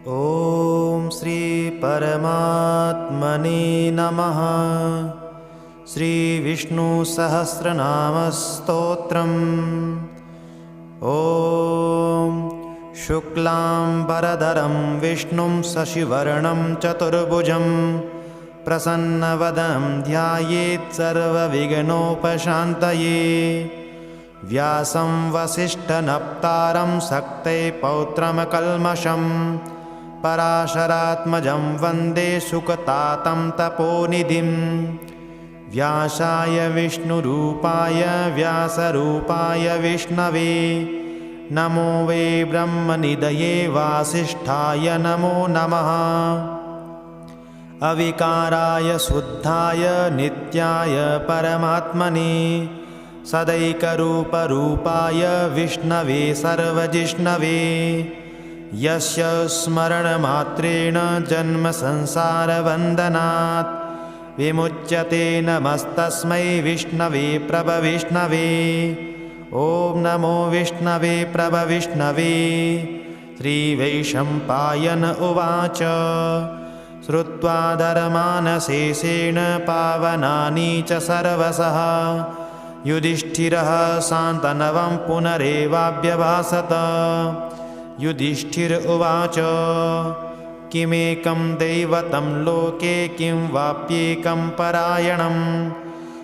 ॐ श्री परमात्मने नमः। श्री विष्णु सहस्रनाम स्तोत्रम्। ॐ शुक्लांबरधरं विष्णुं शशिवर्णं चतुर्भुजं प्रसन्नवदनं ध्यायेत् सर्वविघ्नोपशान्तये। व्यासं वसिष्ठनप्तारं शक्ते पौत्रं कल्मषं पराशरात्मजं वन्दे सुकतातं तपोनिधिं। व्यासाय विष्णुरूपाय व्यासरूपाय विष्णवे नमो वे ब्रह्मनिधये वासिष्ठाय नमो नमः। अविकाराय शुद्धाय नित्याय परमात्मने सदैकरूपरूपाय विष्णवे सर्वजिष्णवे। यस्य स्मरणमात्रेण जन्मसंसारबन्धनात् विमुच्यते नमस्तस्मै विष्णवे प्रभविष्णवे। ॐ नमो विष्णवे प्रभविष्णवे। श्रीवैशम्पायन उवाच श्रुत्वा धर्मानशेषेण पावनानि च सर्वशः युधिष्ठिरः शान्तनवं पुनरेवाभ्यभाषत। युधिष्ठिर उवाच किमेकं दैवतं लोके किं वाप्येकं परायणं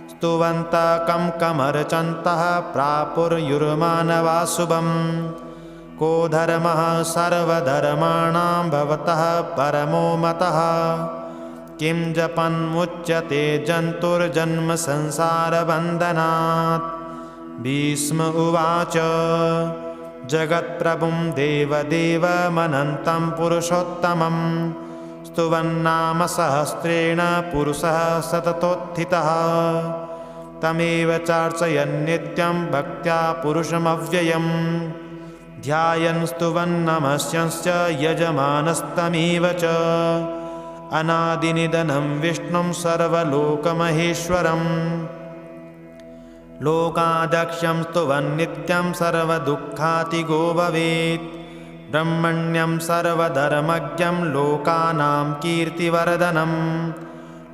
स्तुवन्तः कं कमर्चन्तः प्रापुर्युर्मानवा शुभं। को धर्मः सर्वधर्माणां भवतः परमो मतः किं जपन्मुच्यते जन्तुर्जन्म संसारबन्धनात्। भीष्म उवाच जगत्प्रभुं देवदेवमनन्तं पुरुषोत्तमं स्तुवन्नाम सहस्रेण पुरुषः सततोत्थितः। तमेव चार्चयन् नित्यं भक्त्या पुरुषमव्ययं ध्यायन् स्तुवन् नमस्यंश्च यजमानस्तमेव च। अनादिनिधनं विष्णुं सर्वलोकमहेश्वरम् लोकाध्यक्षं स्तुवन् नित्यं सर्वदुःखातिगो भवेत्। ब्रह्मण्यं सर्वधर्मज्ञं लोकानां कीर्तिवर्धनं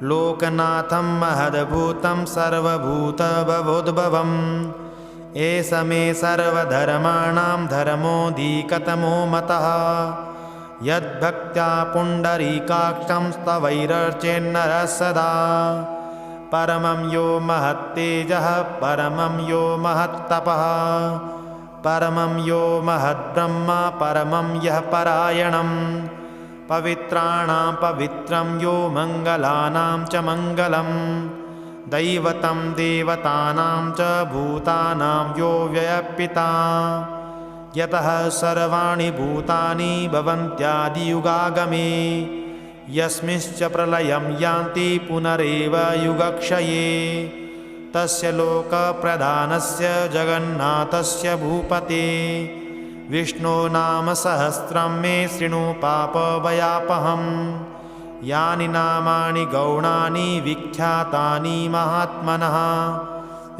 लोकनाथं महद्भूतं सर्वभूतभवोद्भवम्। एष मे सर्वधर्माणां धर्मोऽधिकतमो मतः यद्भक्त्या पुण्डरीकाक्षं स्तवैरर्चेन्नरः सदा। परमं यो महत्तेजः परमं यो महत्तपः परमं यो महद्ब्रह्म परमं यः परायणं। पवित्राणां पवित्रं यो मङ्गलानां च मङ्गलं दैवतं देवतानां च भूतानां यो व्ययपिता। यतः सर्वाणि भूतानि भवन्त्यादियुगागमे यस्मिंश्च प्रलयं यान्ति पुनरेव युगक्षये। तस्य लोकप्रधानस्य जगन्नाथस्य भूपते विष्णो नाम सहस्रं मे शृणु पापभयापहम्। यानि नामानि गौणानि विख्यातानि महात्मनः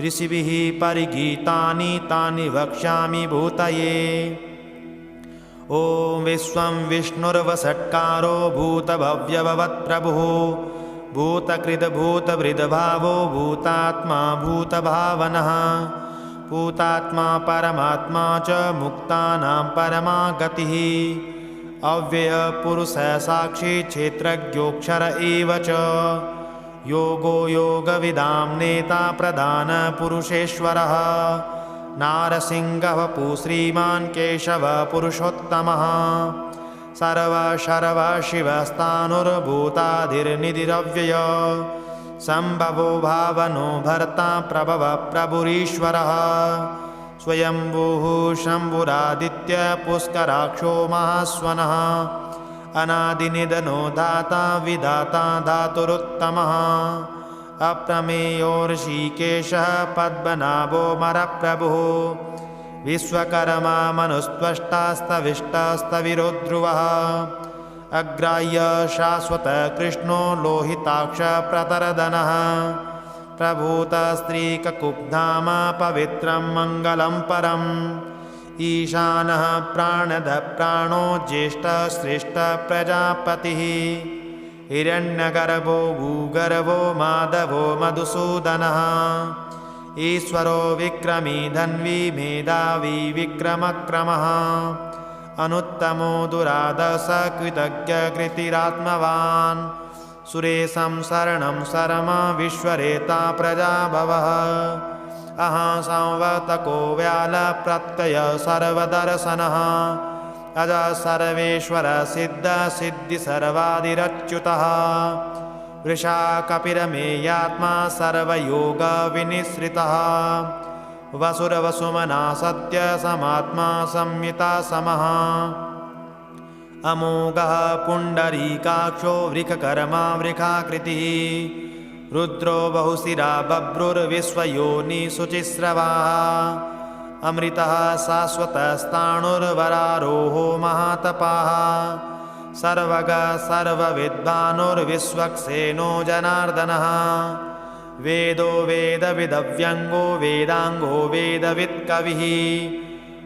ऋषिभिः परिगीतानि तानि वक्ष्यामि भूतये। ॐ विश्वं विष्णुर्वषट्कारो भूतभव्यभवत्प्रभुः भूतकृद्भूतभृद्भावो भूतात्मा भूतभावनः। भूतात्मा परमात्मा च मुक्तानां परमा गतिः अव्ययपुरुषः साक्षी क्षेत्रज्ञोऽक्षर एव च। योगो योगविदां नेता प्रधानपुरुषेश्वरः नारसिंहः श्रीमान् केशवः पुरुषोत्तमः। सर्वशर्व शिवस्तानुर्भूताधिर्निधिरव्यय सम्भवो भावनो भर्ता प्रभव प्रभुरीश्वरः। स्वयंभुः शम्भुरादित्य पुष्कराक्षो महास्वनः अनादिनिधनो दाता विधाता धातुरुत्तमः। अप्रमेयो ऋषिकेशः पद्मनाभो मरप्रभुः विश्वकर्मा मनुस्त्वष्टास्तविष्टास्तविरो ध्रुवः। अग्राह्य शाश्वत कृष्णो लोहिताक्ष प्रतरदनः प्रभूत स्त्रीककुब्धाम पवित्रं मङ्गलं परम् ईशानः प्राणदः प्राणो ज्येष्ठः श्रेष्ठः प्रजापतिः हिरण्यगर्भो भूगर्भो माधवो मधुसूदनः ईश्वरो विक्रमी धन्वी मेधावी विक्रमक्रमः अनुत्तमो दुरादस कृतज्ञ कृतिरात्मवान् सुरेशं शरणं शर्म विश्वरेता प्रजाभवः अहं संवर्तको व्याल प्रत्यय सर्वदर्शनः अज सर्वेश्वर सिद्ध सिद्धि सर्वादिरच्युतः वृषा कपिरमेयात्मा सर्वयोग विनिश्रितः वसुरवसुमना सत्य समात्मा संहिता समः अमोघः पुण्डरीकाक्षो वृषकर्मा वृषाकृतिः रुद्रो बहुशिरा बभ्रुर्विश्वयोनि शुचिस्रवाः अमृतः शाश्वतस्ताणुर्वरारोहो महातपाः सर्वगः सर्वविद्वानुर्विश्वक्सेनो जनार्दनः वेदो वेदविदव्यङ्गो वेदाङ्गो वेदवित्कविः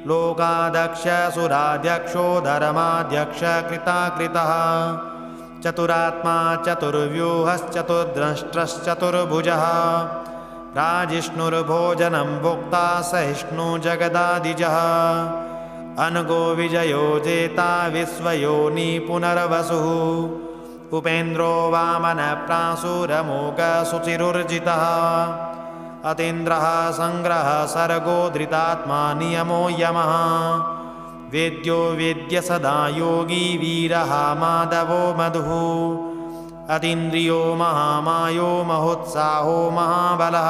लोकाध्यक्षसुराध्यक्षो धर्माध्यक्ष कृताकृतः चतुरात्मा चतुर्व्यूहश्चतुर्द्रष्टश्चतुर्भुजः राजिष्णुर्भोजनं भोक्ता सहिष्णु जगदादिजः अनगो विजयो जेता विश्वयोनि पुनर्वसुः उपेन्द्रो वामनप्रासुरमोघशुचिरुर्जितः अतीन्द्रः सङ्ग्रहः सर्गो धृतात्मा नियमो यमः वेद्यो वेद्य सदा योगी वीरः माधवो मधुः अतीन्द्रियो महामायो महोत्साहो महाबलः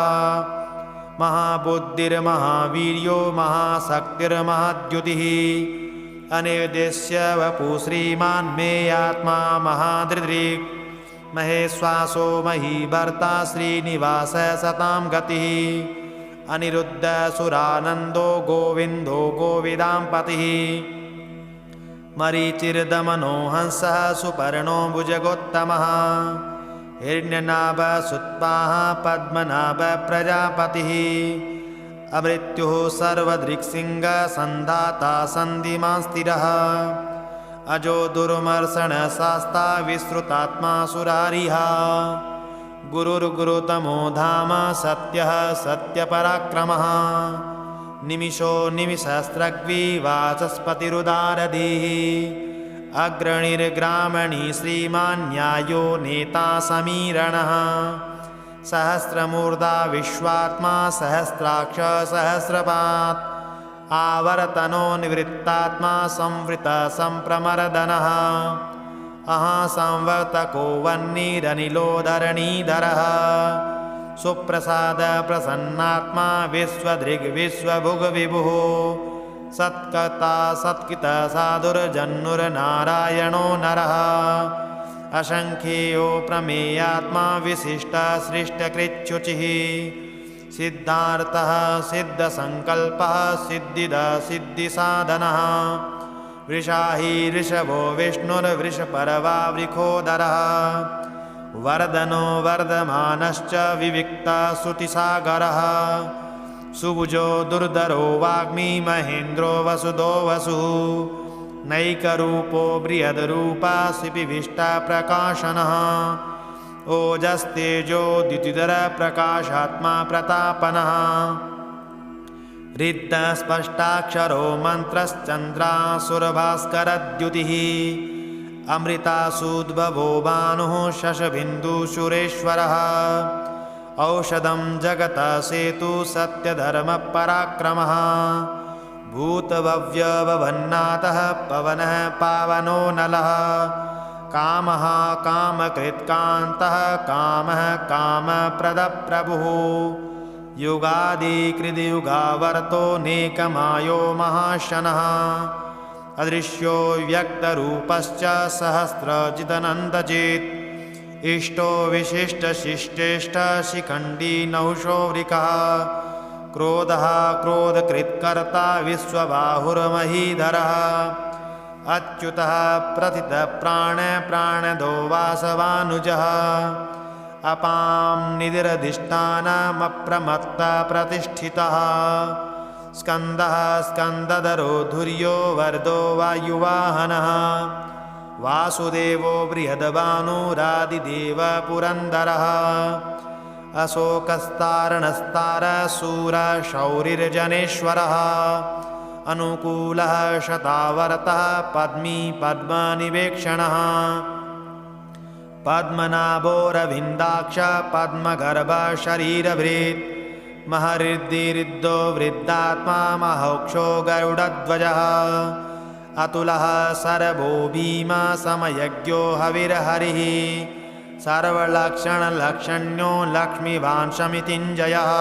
महाबुद्धिर्महावीर्यो महाशक्तिर्महाद्युतिः अनिर्देश्य वपुः श्रीमान् मे आत्मा महादृदृक् महेश्वासो महीभर्ता श्रीनिवास सतां गतिः अनिरुद्धसुरानन्दो गोविन्दो गोविदाम्पतिः मरीचिर्दमनो हंसः सुपर्णो भुजगोत्तमः हिरण्यनाभसुत्पाः पद्मनाभ प्रजापतिः अमृत्युः सर्वदृक्सिंह सन्धाता सन्धिमान् स्थिरः अजो दुर्मर्षणशास्ता विश्रुतात्मा सुरारिः गुरुर्गुरुतमो धाम सत्यः सत्यपराक्रमः निमिषो निमिषस्रग्वी वाचस्पतिरुदारधीः अग्रणिर्ग्रामणी श्रीमान् न्यायो नेता समीरणः सहस्रमूर्धा विश्वात्मा सहस्राक्ष सहस्रपात् आवर्तनो निवृत्तात्मा संवृत संप्रमर्दनः संवर्तको वह्निरनिलो धरणीधरः सुप्रसाद प्रसन्नात्मा विश्वभुग्विभुः सत्कर्ता सत्कृत साधुर्जन्नुर्नारायणो नरः असंख्येयो प्रमेयात्मा विशिष्ट सृष्टकृच्छुचिः सिद्धार्थः सिद्धसंकल्पः सिद्धिदः सिद्धिसाधनः वृषाही ऋषभो विष्णुर्वृषपर्वा वृषोदरः वर्धनो वर्धमानश्च विविक्तः श्रुतिसागरः सुभुजो दुर्धरो वाग्मी महेन्द्रो वसुदो वसुः नैकरूपो बृहद्रूपा शिपिविष्टप्रकाशनः ओजस्तेजो द्युतिधर प्रकाशात्मा प्रतापनः रिद्धस्पष्टाक्षरो मन्त्रश्चन्द्रासुरभास्करद्युतिः अमृतासूद्भवो भानुः शशबिन्दुसुरेश्वरः औषधं जगतः सेतु सत्यधर्मपराक्रमः भूतभव्यभवन्नाथः पवनः पावनो नलः कामः कामकृत्कान्तः कामः कामप्रदप्रभुः युगादिकृतयुगावर्तो नेकमायो महाशनः अदृश्यो व्यक्तरूपश्च सहस्रजिदनन्दजित् इष्टो विशिष्टशिष्टेष्ट शिखण्डी नहुषो वृकः क्रोधः क्रोधकृत्कर्ता विश्वबाहुर्महीधरः अच्युतः प्रथितप्राणदो वासवानुजः अपां निधिरधिष्ठानमप्रमत्तः प्रतिष्ठितः स्कन्दः स्कन्दधरो धुर्यो वर्धो वायुवाहनः वासुदेवो बृहद्भानुरादिदेवः पुरन्दरः अशोकस्तारणस्तारशूरशौरिर्जनेश्वरः अनुकूलः शतावर्तः पद्मी पद्मनिवेक्षणः पद्मनाभोरविन्दाक्ष पद्मगर्भः शरीरभृत् महऋद्धिरिद्धो वृद्धात्मा महौक्षो गरुडध्वजः अतुलः सर्वो भीमा समयज्ञो हविर्हरिः सर्वलक्षणलक्षण्यो लक्ष्मीवान् शमितिञ्जयः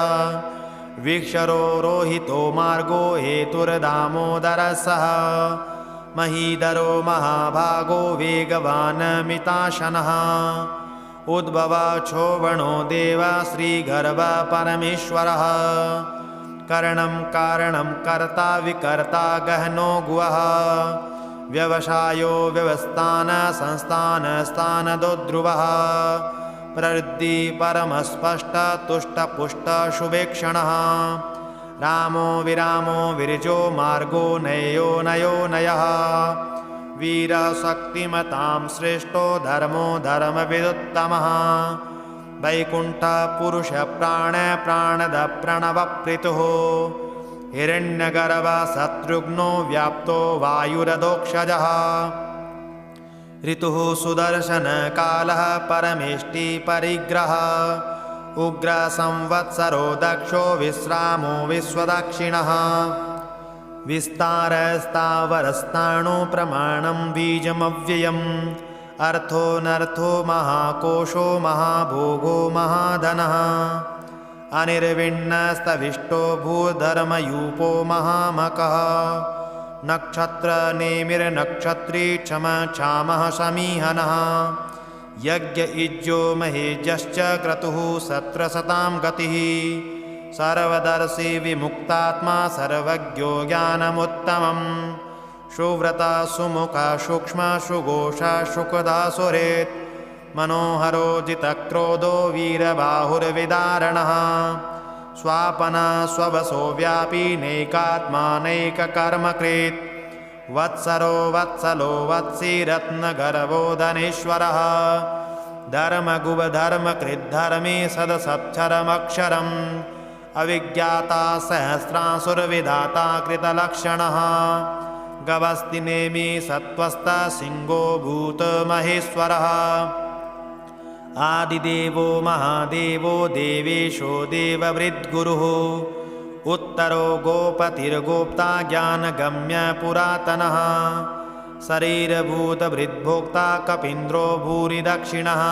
वीक्षरो रोहितो मार्गो हेतुर्दामोदरः सः महीधरो महाभागो वेगवान् मिताशनः उद्भवः क्षोभणो देवः श्रीगर्भः परमेश्वरः करणं कारणं कर्ता विकर्ता गहनो गुहः व्यवसायो व्यवस्थान संस्थान स्थानदो ध्रुवः प्रवृत्ति परमस्पष्ट तुष्टपुष्ट शुभेक्षणः रामो विरामो विरजो मार्गो नयो नयो नयः वीरः शक्तिमतां श्रेष्ठो धर्मो धर्मविदुत्तमः वैकुण्ठः पुरुषः प्राणः प्राणदः प्रणवप्रीतुः हिरण्यगर्भः शत्रुघ्नो व्याप्तो वायुरधोक्षजः ऋतुः सुदर्शनकालः परमेष्टि परिग्रहः उग्रसंवत्सरो दक्षो विश्रामो विश्वदक्षिणः विस्तारस्तावरस्ताणु प्रमाणं बीजमव्ययम् अर्थो नर्थो महाकोशो महाभोगो महाधनः अनिर्विण्णस्तविष्टो भूधर्मयूपो महामकः नक्षत्रनेमिर्नक्षत्री क्षमक्षामः समीहनः यज्ञ इज्जो महेजश्च क्रतुः सत्रशतां गतिः सर्वदर्शी विमुक्तात्मा सर्वज्ञो ज्ञानमुत्तमम् सुव्रता सुमुखा सूक्ष्म सुघोषा सुखदा सुरेत् मनोहरो जितक्रोधो वीरबाहुर्विदारणः स्वापना स्ववसो व्यापी नैकात्मा नैककर्मकृत् वत्सरो वत्सलो वत्सी रत्नगर्भो धनेश्वरः धर्मगुवधर्मकृद्धर्मी सदसच्छरमक्षरम् अविज्ञाता सहस्रासुरविधाता कृतलक्षणः गवस्तिनेमि सत्त्वस्थ सिंहो भूतमहेश्वरः आदिदेवो महादेवो देवेशो देववृद्गुरुः उत्तरो गोपतिर्गोप्ता ज्ञानगम्य पुरातनः शरीरभूतभृद्भोक्ता कपीन्द्रो भूरिदक्षिणः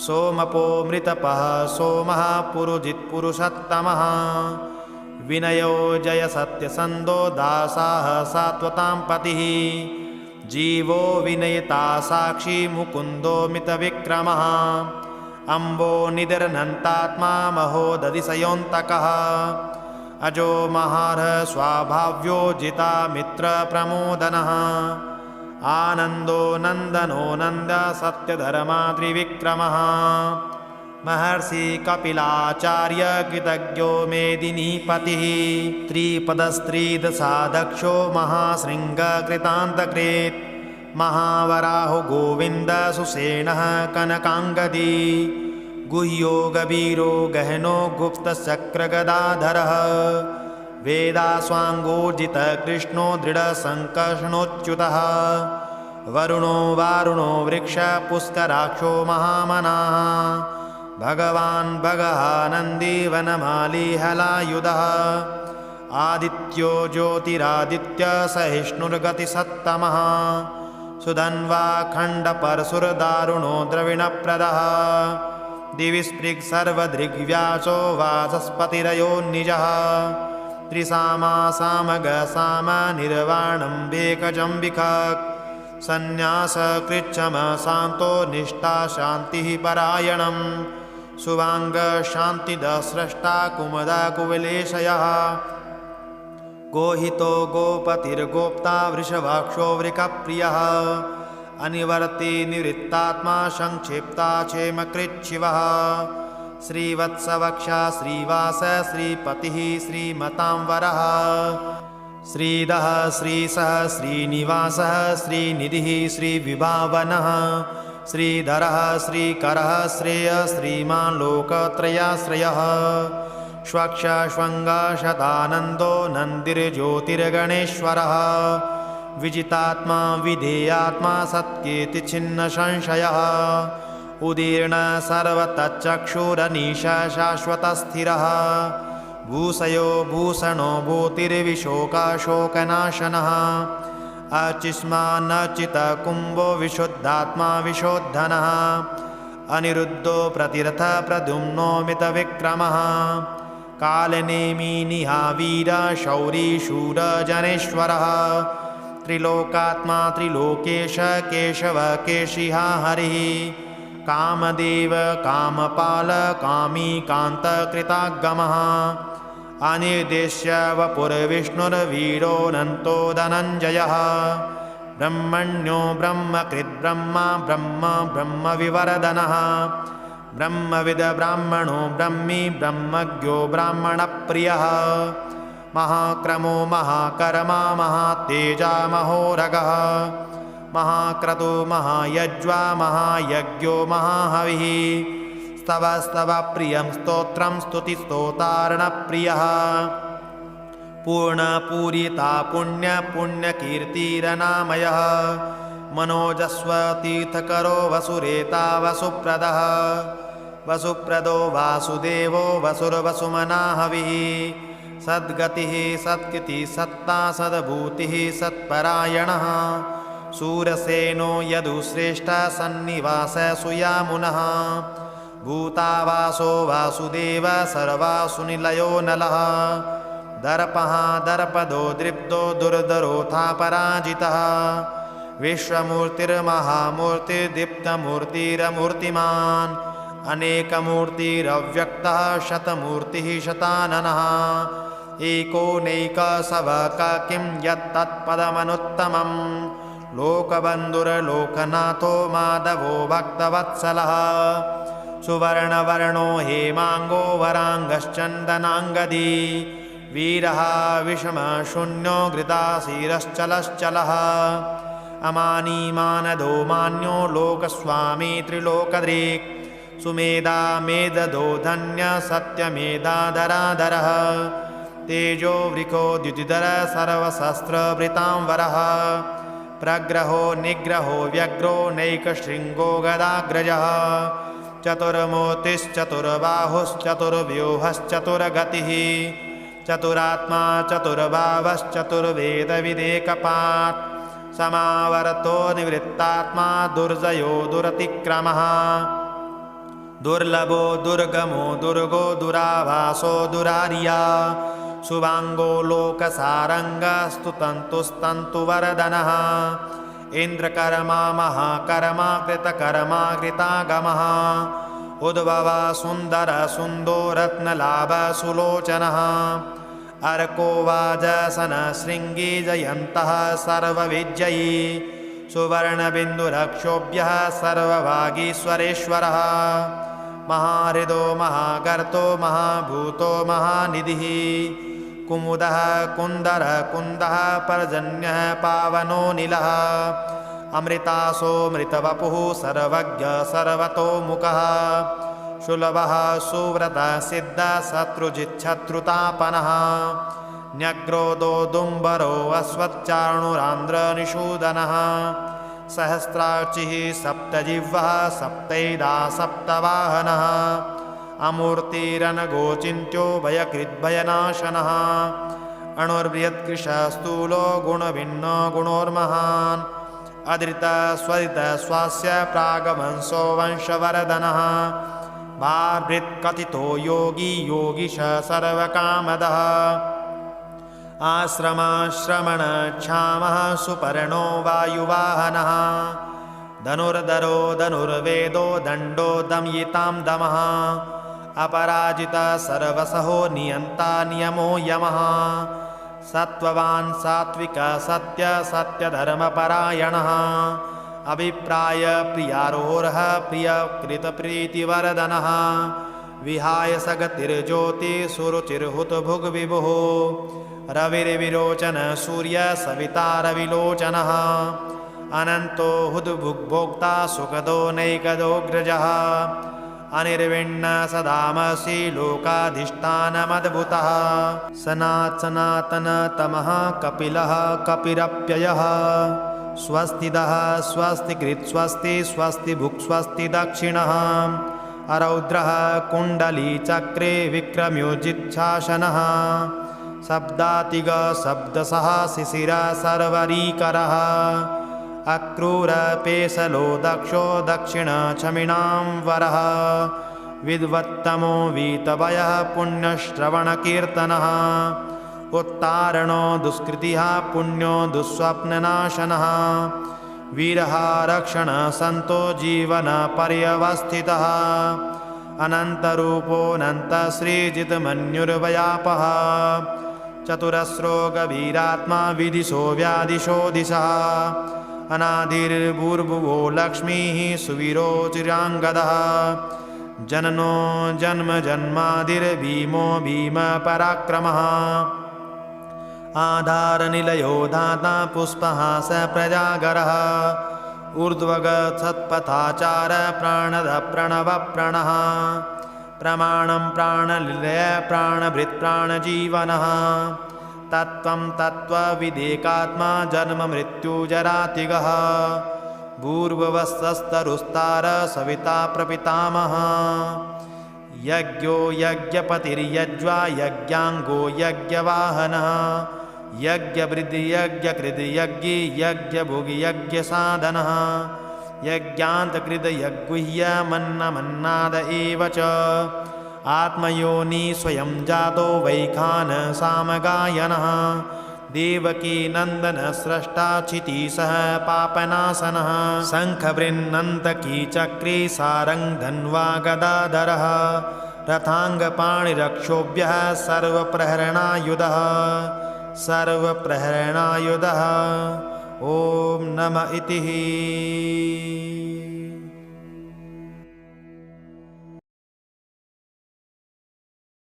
सोमपो मृतपः सोमः पुरुजित्पुरुषोत्तमः विनयो जय सत्यसन्धो दासाः सात्वतां पतिः जीवो विनयिता साक्षी मुकुन्दो मितविक्रमः अम्बो निधिर्नन्तात्मा महोदधिशयोऽन्तकः अजो महार्ह स्वाभाव्यो जिता मित्रप्रमोदनः आनन्दो नन्दनो नन्द सत्यधर्मा त्रिविक्रमः महर्षि कपिलाचार्य कृतज्ञो मेदिनीपतिः त्रिपदस्त्रीदशादक्षो महाशृङ्गकृतान्तकृत् महावराहो गोविन्द सुसेनः कनकाङ्गदी गुह्यो गभीरो गहनो गुप्तशक्रगदाधरः वेदास्वाङ्गोर्जित कृष्णो दृढसङ्कर्षणोच्युतः वरुणो वारुणो वृक्ष पुष्कराक्षो महामनाः भगवान् भगः नन्दी वनमाली हलायुधः आदित्यो ज्योतिरादित्य सहिष्णुर्गतिसत्तमः सुधन्वा खण्डपरशुर्दारुणो द्रविणप्रदः दिवि स्पृक् सर्वदृग्व्यासो वाचस्पतिरयोन्निजः त्रिसामा सामग साम निर्वाणं वेकजम्बिकाक् सन्न्यासकृच्छम शान्तो निष्ठा शान्तिः परायणम् सुवाङ्ग शान्तिदस्रष्टा कुमुदा कुवलेशयः गोहितो गोपतिर्गोप्ता वृषभाक्षो वृकप्रियः अनिवर्ति निवृत्तात्मा संक्षिप्ता क्षेमकृच्छिवः श्रीवत्सवक्षा श्रीवास श्रीपतिः श्रीमतांवरः श्रीदः श्रीसः श्रीनिवासः श्रीनिधिः श्रीविभावनः श्रीधरः श्रीकरः श्रेय श्रीमान् लोकत्रयाश्रयः श्वक्षश्वङ्गशतानन्दो नन्दिर्ज्योतिर्गणेश्वरः विजितात्मा विधेयात्मा सत्कीर्तिच्छिन्नसंशयः उदीर्ण सर्वतच्चक्षुरनीश शाश्वतस्थिरः भूषयो भूषणो भूतिर्विशोकाशोकनाशनः अचिष्मान्नचितकुम्भो विशुद्धात्मा विशोद्धनः अनिरुद्धो प्रतिरथ प्रद्युम्नो मितविक्रमः कालनेमि निहावीर शौरी शूर जनेश्वरः त्रिलोकात्मा त्रिलोकेश केशव केशिहा हरिः कामदेव कामपाल कामी कान्तकृतागमः अनिर्देश्य वपुर्विष्णुर्वीरोऽनन्तो धनञ्जयः ब्रह्मण्यो ब्रह्मकृद्ब्रह्मा ब्रह्म ब्रह्मविवरदनः ब्रह्मविद ब्राह्मणो ब्रह्मी ब्रह्मज्ञो ब्राह्मणप्रियः महाक्रमो महाकर्मा महातेजा महोरगः महाक्रतु महायज्वा महायज्ञो महाहविः स्तव प्रियं स्तोत्रं स्तुतिस्तोतार्णप्रियः पूर्णपूरिता पुण्यकीर्तिरनामयः मनोजस्वतीर्थकरो वसुरेता वसुप्रदः वसुप्रदो वासुदेवो वसुर्वसुमनाहविः सद्गतिः सत्कृतिः सत्ता सद्भूतिः सत्परायणः सूरसेनो यदुश्रेष्ठः सन्निवास सुयामुनः भूतावासो वासुदेव सर्वासुनिलयो नलः दर्पः दर्पदो दृप्तो दुर्धरोऽथापराजितः विश्वमूर्तिर्महामूर्तिर्दीप्तमूर्तिरमूर्तिमान् अनेकमूर्तिरव्यक्तः शतमूर्तिः शताननः एकोनैकसवक किं यत्तत्पदमनुत्तमं लोकबन्धुर्लोकनाथो माधवो भक्तवत्सलः सुवर्णवर्णो हेमाङ्गो वराङ्गश्चन्दनाङ्गदी वीरः विषमशून्यो घृताशीरश्चलश्चलः अमानीमानदो मान्यो लोकस्वामी त्रिलोकदृक् सुमेधा मेददो धन्य सत्यमेधाधराधरः तेजो वृको द्युतिधर सर्वशस्त्रभृतांवरः प्रग्रहो निग्रहो व्यग्रो नैकशृङ्गो गदाग्रजः चतुर्मूर्तिश्चतुर्बाहुश्चतुर्व्यूहश्चतुर्गतिः चतुरात्मा चतुर्भावश्चतुर्वेदविदेकपात् समावर्तो निवृत्तात्मा दुर्जयो दुरतिक्रमः दुर्लभो दुर्गमो दुर्गो दुराभासो दुरार्या शुभाङ्गो लोकसारङ्गस्तुतन्तुस्तन्तुवरदनः इन्द्रकर्मा महाकर्मा कृतकर्मा कृतागमः उद्भवः सुन्दर सुन्दो रत्नलाभ सुलोचनः अर्को वाजसन शृङ्गी जयन्तः सर्वविजयी सुवर्णबिन्दुरक्षोभ्यः सर्वभागीश्वरेश्वरः महाहृदो महागर्तो महाभूतो महानिधिः कुमुदः कुन्दरः कुन्दः पर्जन्यः पावनो नीलः अमृतासो मृतवपुः सर्वज्ञ सर्वतोमुखः सुलभः सुव्रतः सिद्धः शत्रुजिच्छत्रुतापनः न्यग्रोदो दुम्बरो अश्वच्चार्णुरान्द्रनिषूदनः सहस्रार्चिः सप्तजिह्वः सप्तैदा सप्तवाहनः अमूर्तिरनगोचिन्त्यो भयकृद्भयनाशनः अणुर्बृहत्कृशस्थूलो गुणभिन्नो गुणोर्महान् अधृतस्वरितस्वास्य प्रागवंशो वंशवर्धनः भार्भृत्कथितो योगी योगीश सर्वकामदः आश्रमश्रमणक्षामः सुपर्णो वायुवाहनः धनुर्धरो धनुर्वेदो दण्डो दमयितां दमः अपराजितः सर्वसहो नियन्ता नियमो यमः सत्त्ववान् सात्विकः सत्य सत्यधर्मपरायणः अभिप्राय प्रियारोहः प्रियकृतप्रीतिवर्धनः विहाय सगतिर्ज्योतिषुरुचिर्हुतभुग्विभुः रविर्विरोचन सूर्य सविता रविलोचनः अनन्तो हुद्भुग्भोक्ता सुखदो नैकदोऽग्रजः अनिर्विण्ण सदामसि लोकाधिष्ठानमद्भुतः सनातनतमः कपिलः कपिरप्ययः स्वस्तिदः स्वस्तिकृत् स्वस्ति स्वस्तिभुक् स्वस्ति दक्षिणः अरौद्रः कुण्डलीचक्रे विक्रम्योजिच्छासनः शब्दातिग शब्दसः शिशिरः सर्वरीकरः अक्रूरपेशलो दक्षो दक्षिणक्षमिणां वरः विद्वत्तमो वीतवयः पुण्यश्रवणकीर्तनः उत्तारणो दुष्कृतिः पुण्यो दुःस्वप्ननाशनः वीरः रक्षणसन्तो जीवनपर्यवस्थितः अनन्तरूपोऽनन्तश्रीजितमन्युर्व्यापः चतुरस्रो गभीरात्मा विदिशो व्यादिशो दिशः अनादिर्भूर्भुवो लक्ष्मीः सुवीरो चिराङ्गदः जननो जन्म जन्मादिर्भीमो भीमपराक्रमः आधारनिलयो धाता पुष्पः स प्रजागरः ऊर्ध्वगत्सत्पथाचार प्राणद प्रणवप्रणः प्रमाणं प्राणनिलय प्राणभृत् प्राणजीवनः तत्त्वं तत्त्वविदेकात्मा जन्ममृत्युजरातिगः भूर्भुवस्सस्तरुस्तार सविता प्रपितामहः यज्ञो यज्ञपतिर्यज्वा यज्ञाङ्गो यज्ञवाहनः यज्ञवृद्धियज्ञकृद्यज्ञी यज्ञभुगि यज्ञसाधनः यज्ञान्तकृद्यज्ञुह्यमन्नमन्नाद एव च आत्मयोनि स्वयं जातो वैखानसामगायनः देवकी नन्दन स्रष्टा क्षितिसः पापनाशनः शङ्खवृन्नन्तकी चक्री सारङ्ग धन्वा गदाधरः रथाङ्गपाणिरक्षोभ्यः सर्वप्रहरणायुधः ॐ नम इति।